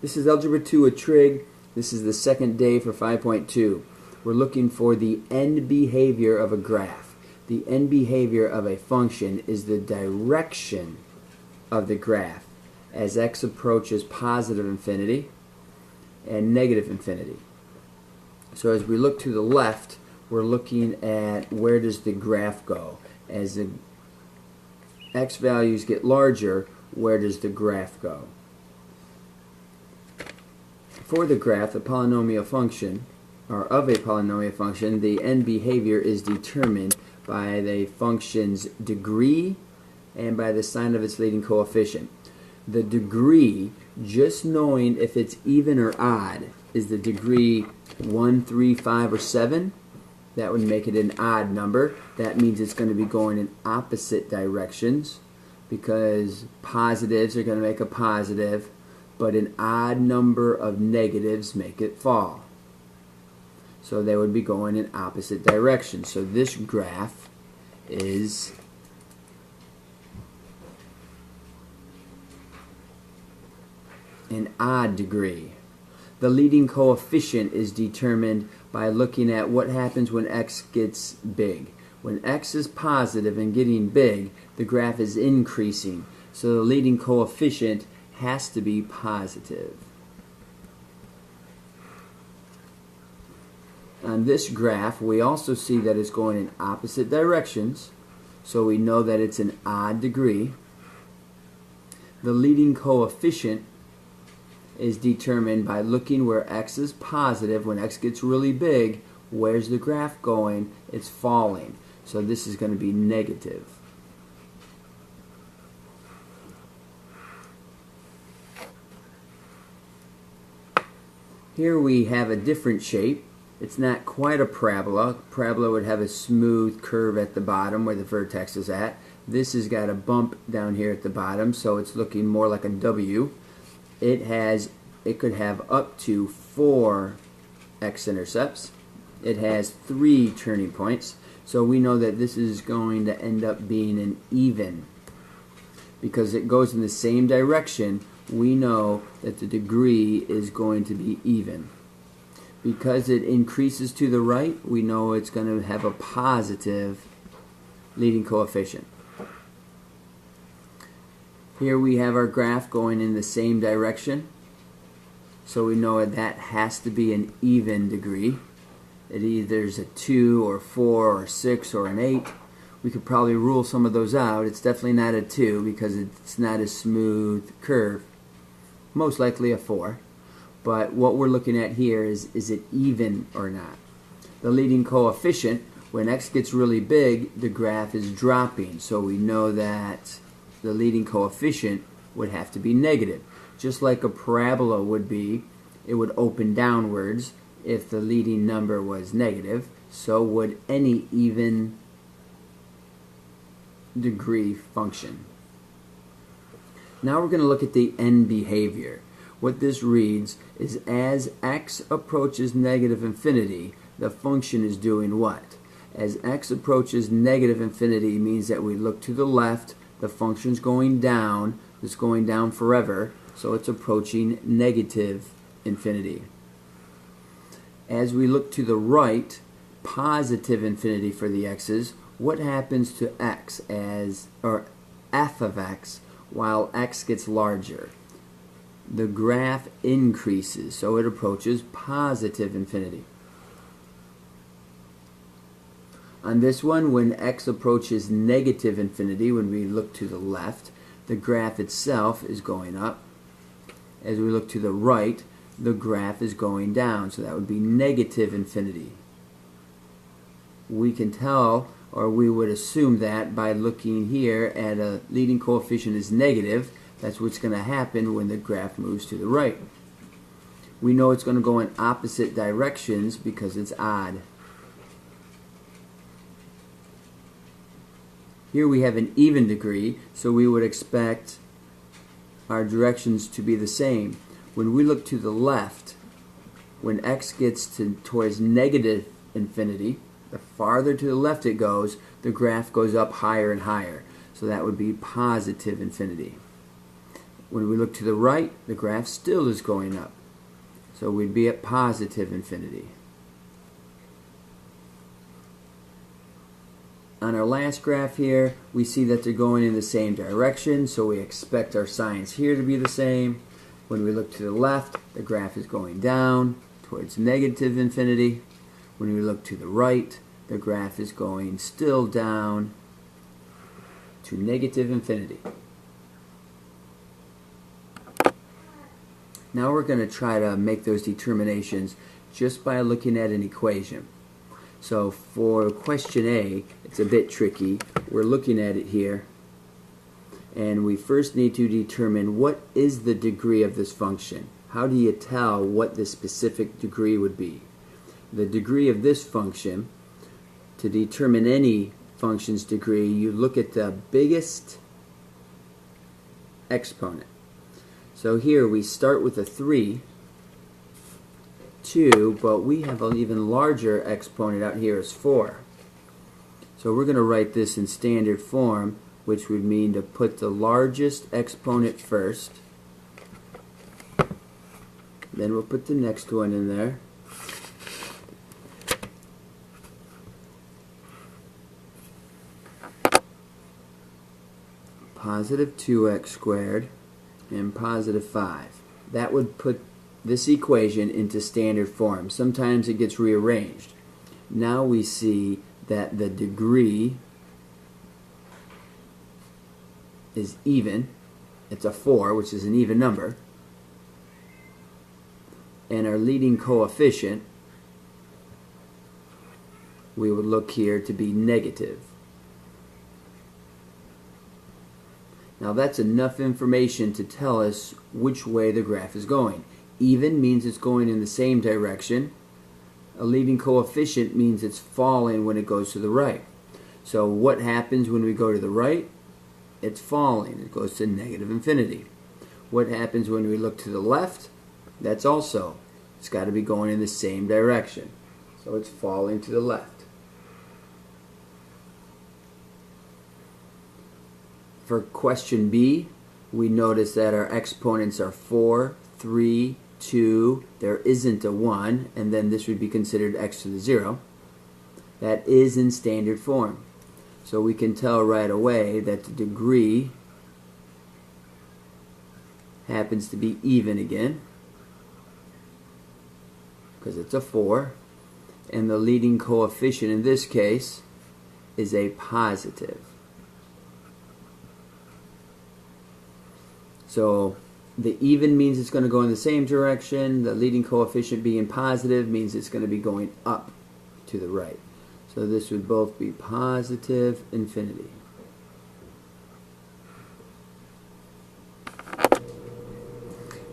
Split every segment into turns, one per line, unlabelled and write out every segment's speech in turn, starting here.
This is Algebra 2 at Trig. This is the second day for 5.2. We're looking for the end behavior of a graph. The end behavior of a function is the direction of the graph as x approaches positive infinity and negative infinity. So as we look to the left, we're looking at where does the graph go. As the x values get larger, where does the graph go? For the graph, the polynomial function, or of a polynomial function, the end behavior is determined by the function's degree and by the sign of its leading coefficient. The degree, just knowing if it's even or odd, is the degree 1, 3, 5, or 7. That would make it an odd number. That means it's going to be going in opposite directions because positives are going to make a positive, but an odd number of negatives make it fall. So they would be going in opposite directions. So this graph is an odd degree. The leading coefficient is determined by looking at what happens when x gets big. When x is positive and getting big, the graph is increasing. So the leading coefficient has to be positive. On this graph, we also see that it's going in opposite directions, so we know that it's an odd degree. The leading coefficient is determined by looking where x is positive. When x gets really big, where's the graph going? It's falling. So this is going to be negative. Here we have a different shape. It's not quite a parabola. Parabola would have a smooth curve at the bottom where the vertex is at. This has got a bump down here at the bottom, so it's looking more like a W. It could have up to 4 x-intercepts. It has 3 turning points. So we know that this is going to end up being an even. Because it goes in the same direction, we know that the degree is going to be even. Because it increases to the right, we know it's going to have a positive leading coefficient. Here we have our graph going in the same direction. So we know that has to be an even degree. It either is a 2 or 4 or 6 or an 8. We could probably rule some of those out. It's definitely not a 2 because it's not a smooth curve. Most likely a 4. But what we're looking at here is it even or not? The leading coefficient, when x gets really big, the graph is dropping. So we know that the leading coefficient would have to be negative. Just like a parabola would be, it would open downwards if the leading number was negative. So would any even degree function. Now we're going to look at the end behavior. What this reads is as x approaches negative infinity, the function is doing what? As x approaches negative infinity means that we look to the left, the function's going down, it's going down forever, so it's approaching negative infinity. As we look to the right, positive infinity for the x's, what happens to x or f of x while x gets larger? The graph increases, so it approaches positive infinity. On this one, when x approaches negative infinity, when we look to the left, the graph itself is going up. As we look to the right, the graph is going down, so that would be negative infinity. We can tell, or we would assume that by looking here at a leading coefficient is negative. That's what's going to happen when the graph moves to the right. We know it's going to go in opposite directions because it's odd. Here we have an even degree, so we would expect our directions to be the same. When we look to the left, when x gets towards negative infinity, the farther to the left it goes, the graph goes up higher and higher. So that would be positive infinity. When we look to the right, the graph still is going up. So we'd be at positive infinity. On our last graph here, we see that they're going in the same direction, so we expect our signs here to be the same. When we look to the left, the graph is going down towards negative infinity. When we look to the right, the graph is going still down to negative infinity. Now we're going to try to make those determinations just by looking at an equation. So for question A, it's a bit tricky. We're looking at it here, and we first need to determine what is the degree of this function. How do you tell what the specific degree would be? The degree of this function, to determine any function's degree, you look at the biggest exponent. So here we start with a 3, 2, but we have an even larger exponent out here as 4. So we're going to write this in standard form, which would mean to put the largest exponent first. Then we'll put the next one in there. Positive 2x squared and positive 5. That would put this equation into standard form. Sometimes it gets rearranged. Now we see that the degree is even. It's a 4, which is an even number. And our leading coefficient, we would look here to be negative. Now that's enough information to tell us which way the graph is going. Even means it's going in the same direction. A leading coefficient means it's falling when it goes to the right. So what happens when we go to the right? It's falling. It goes to negative infinity. What happens when we look to the left? That's also, it's got to be going in the same direction. So it's falling to the left. For question B, we notice that our exponents are 4, 3, 2, there isn't a 1, and then this would be considered x to the 0. That is in standard form. So we can tell right away that the degree happens to be even again, because it's a 4, and the leading coefficient in this case is a positive. So the even means it's going to go in the same direction. The leading coefficient being positive means it's going to be going up to the right. So this would both be positive infinity.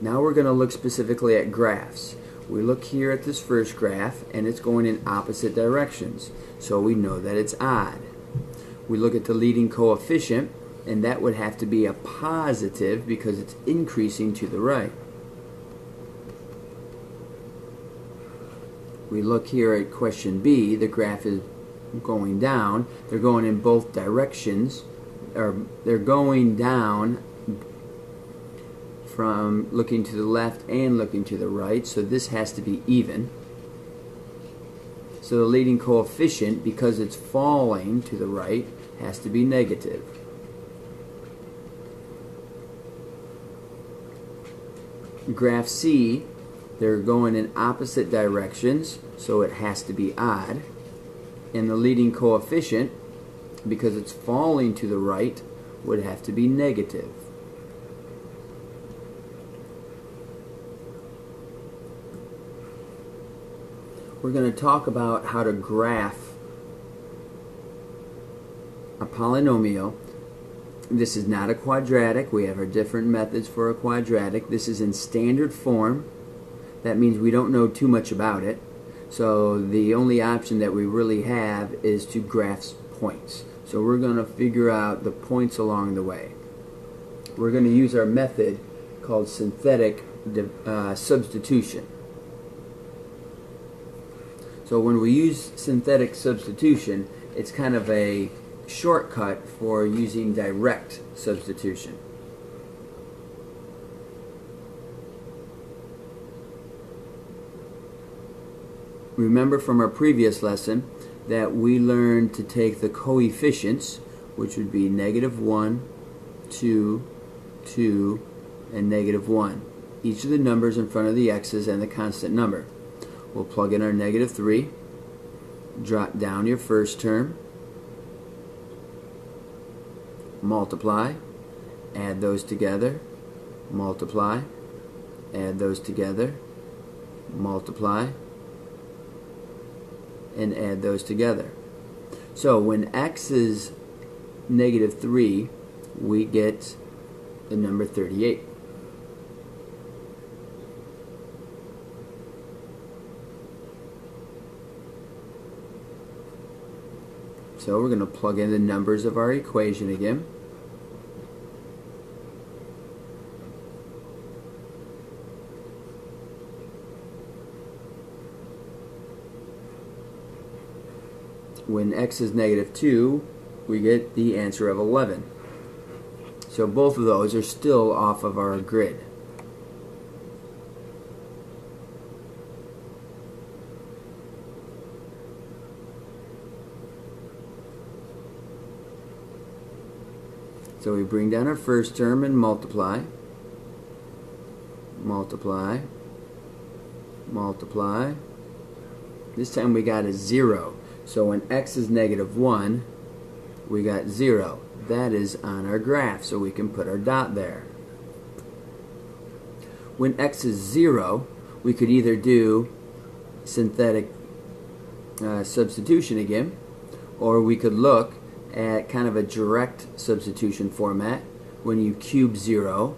Now we're going to look specifically at graphs. We look here at this first graph, and it's going in opposite directions. So we know that it's odd. We look at the leading coefficient, and that would have to be a positive because it's increasing to the right. We look here at question B, the graph is going down. They're going in both directions, or they're going down from looking to the left and looking to the right, so this has to be even. So the leading coefficient, because it's falling to the right, has to be negative. Graph C, they're going in opposite directions, so it has to be odd. And the leading coefficient, because it's falling to the right, would have to be negative. We're going to talk about how to graph a polynomial. This is not a quadratic. We have our different methods for a quadratic. This is in standard form. That means we don't know too much about it. So the only option that we really have is to graph points. So we're going to figure out the points along the way. We're going to use our method called synthetic substitution. So when we use synthetic substitution, it's kind of a shortcut for using direct substitution. remember from our previous lesson that we learned to take the coefficients, which would be -1, 2, 2, and -1. Each of the numbers in front of the x's and the constant number. We'll plug in our -3, drop down your first term, multiply, add those together, multiply, add those together, multiply, and add those together. So when x is -3, we get the number 38. So we're going to plug in the numbers of our equation again. When x is -2, we get the answer of 11. So both of those are still off of our grid. So we bring down our first term and multiply, multiply, multiply. This time we got a 0. So when x is -1, we got 0. That is on our graph, so we can put our dot there. When x is 0, we could either do synthetic substitution again, or we could look at kind of a direct substitution format. When you cube 0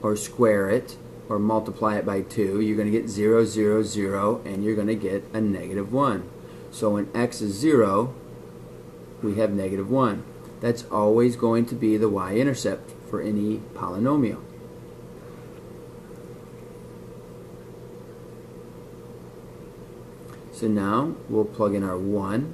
or square it or multiply it by 2, you're going to get 0, 0, 0, and you're going to get a -1. So when x is 0, we have -1. That's always going to be the y-intercept for any polynomial. So now we'll plug in our 1.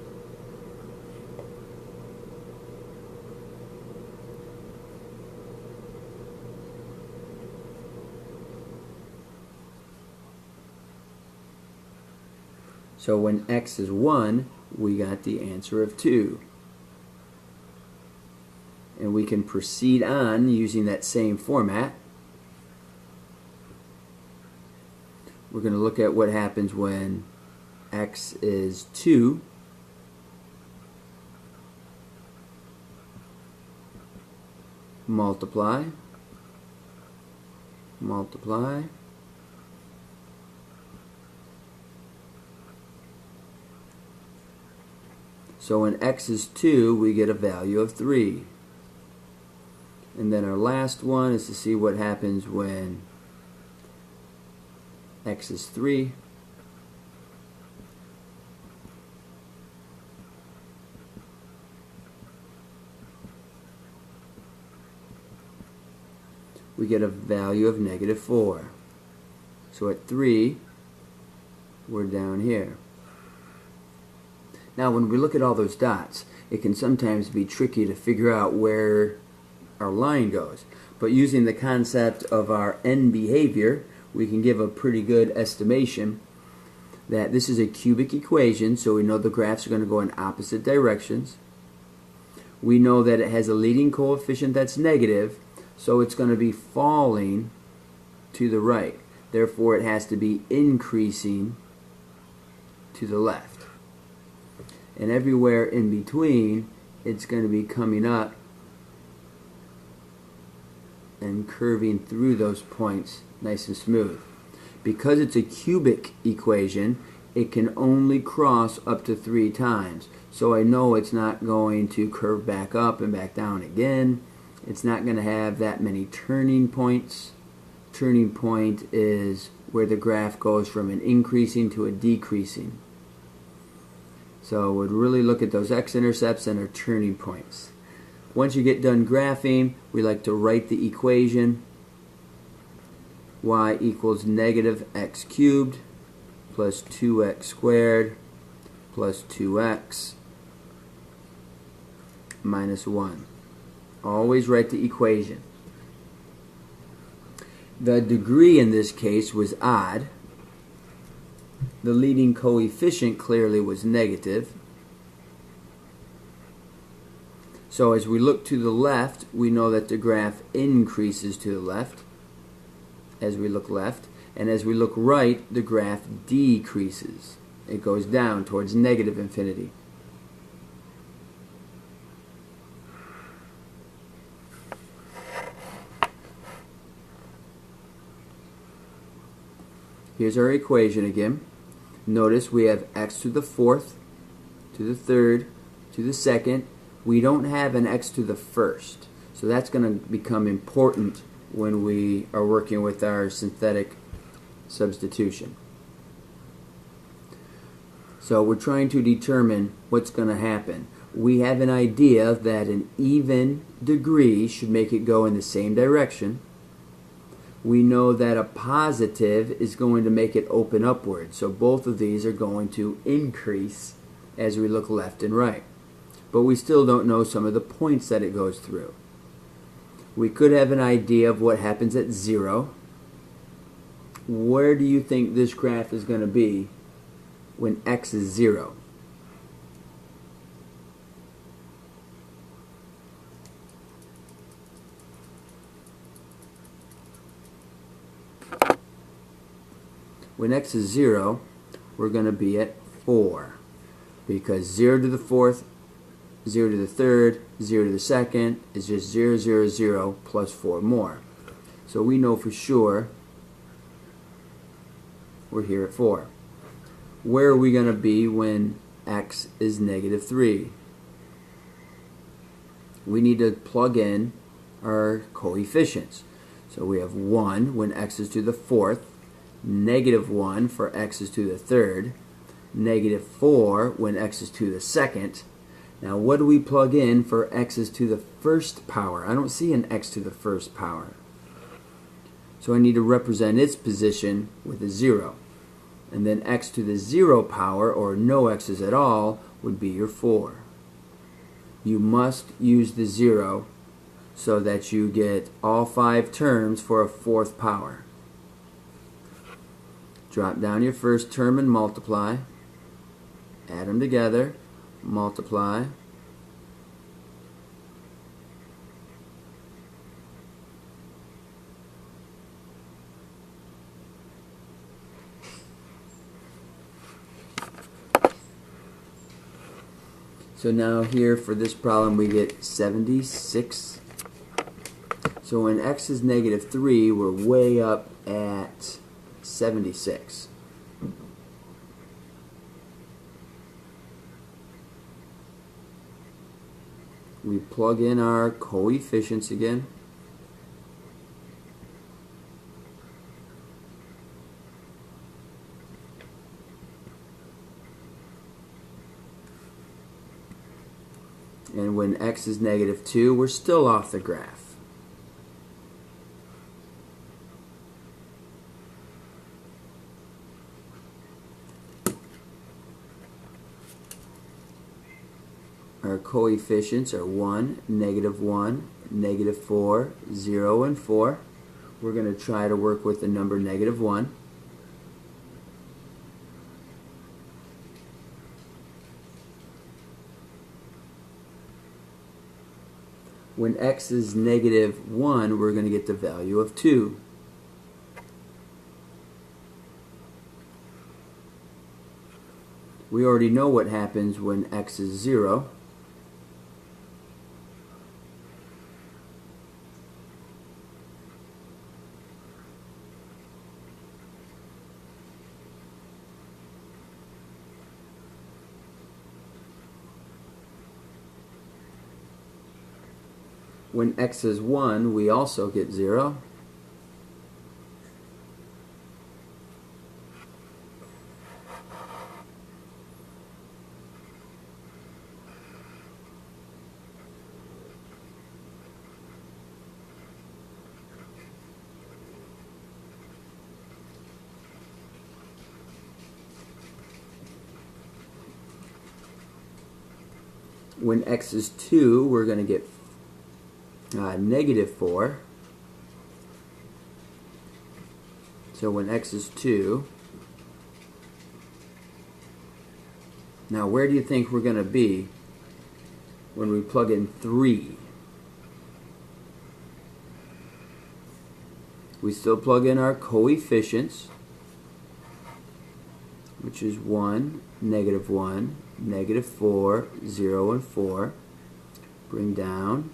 So when x is 1, we got the answer of 2. And we can proceed on using that same format. We're going to look at what happens when x is 2. Multiply, multiply, so when x is 2, we get a value of 3. And then our last one is to see what happens when x is 3. We get a value of -4. So at 3, we're down here. Now when we look at all those dots, it can sometimes be tricky to figure out where our line goes. But using the concept of our end behavior, we can give a pretty good estimation that this is a cubic equation, so we know the graphs are going to go in opposite directions. We know that it has a leading coefficient that's negative, so it's going to be falling to the right. Therefore, it has to be increasing to the left. And everywhere in between, it's going to be coming up and curving through those points nice and smooth. Because it's a cubic equation, it can only cross up to 3 times. So I know it's not going to curve back up and back down again. It's not going to have that many turning points. Turning point is where the graph goes from an increasing to a decreasing. So we'd really look at those x-intercepts and our turning points. Once you get done graphing, we like to write the equation. Y equals -x cubed plus 2x squared plus 2x minus 1. Always write the equation. The degree in this case was odd. The leading coefficient clearly was negative. So as we look to the left, we know that the graph increases to the left as we look left. And as we look right, the graph decreases. It goes down towards negative infinity. Here's our equation again. Notice we have x to the fourth, to the third, to the second. We don't have an x to the first. So that's going to become important when we are working with our synthetic substitution. So we're trying to determine what's going to happen. We have an idea that an even degree should make it go in the same direction. We know that a positive is going to make it open upward. So both of these are going to increase as we look left and right. But we still don't know some of the points that it goes through. We could have an idea of what happens at 0. Where do you think this graph is going to be when x is 0? When x is 0, we're going to be at 4, because 0 to the fourth, 0 to the third, 0 to the second is just 0, 0, 0 plus 4 more. So we know for sure we're here at 4. Where are we going to be when x is negative 3? We need to plug in our coefficients. So we have 1 when x is to the fourth, negative 1 for x is to the third, negative 4 when x is to the second. Now what do we plug in for x is to the first power? I don't see an x to the first power. So I need to represent its position with a 0. And then x to the 0 power, or no x's at all, would be your 4. You must use the 0 so that you get all 5 terms for a fourth power. Drop down your first term and multiply. Add them together. Multiply. So now here for this problem we get 76. So when x is negative 3, we're way up at 76. We plug in our coefficients again. And when x is negative 2, we're still off the graph. Our coefficients are 1, negative 1, negative 4, 0, and 4. We're going to try to work with the number negative 1. When x is negative 1, we're going to get the value of 2. We already know what happens when x is 0. When x is 1, we also get 0. When x is 2, we're going to get negative 4. So when x is 2, Now, where do you think we're going to be when we plug in 3? We still plug in our coefficients, which is 1, -1, -4, 0, and 4. Bring down.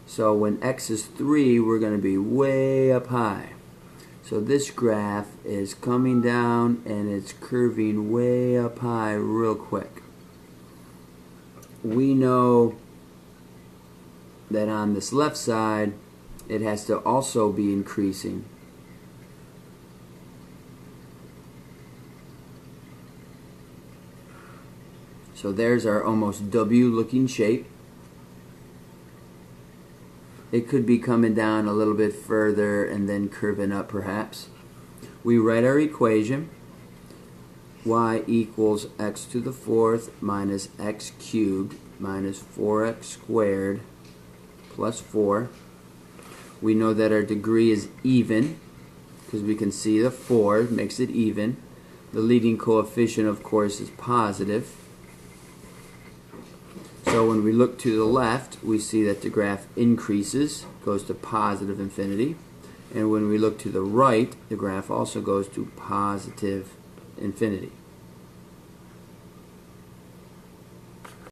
So when x is 3, we're going to be way up high. So this graph is coming down and it's curving way up high real quick. We know that on this left side, it has to also be increasing. So there's our almost W-looking shape. It could be coming down a little bit further and then curving up perhaps. We write our equation. Y equals x to the 4th minus x cubed minus 4x squared plus 4. We know that our degree is even because we can see the 4 makes it even. The leading coefficient, of course, is positive. So when we look to the left, we see that the graph increases, goes to positive infinity. And when we look to the right, the graph also goes to positive infinity.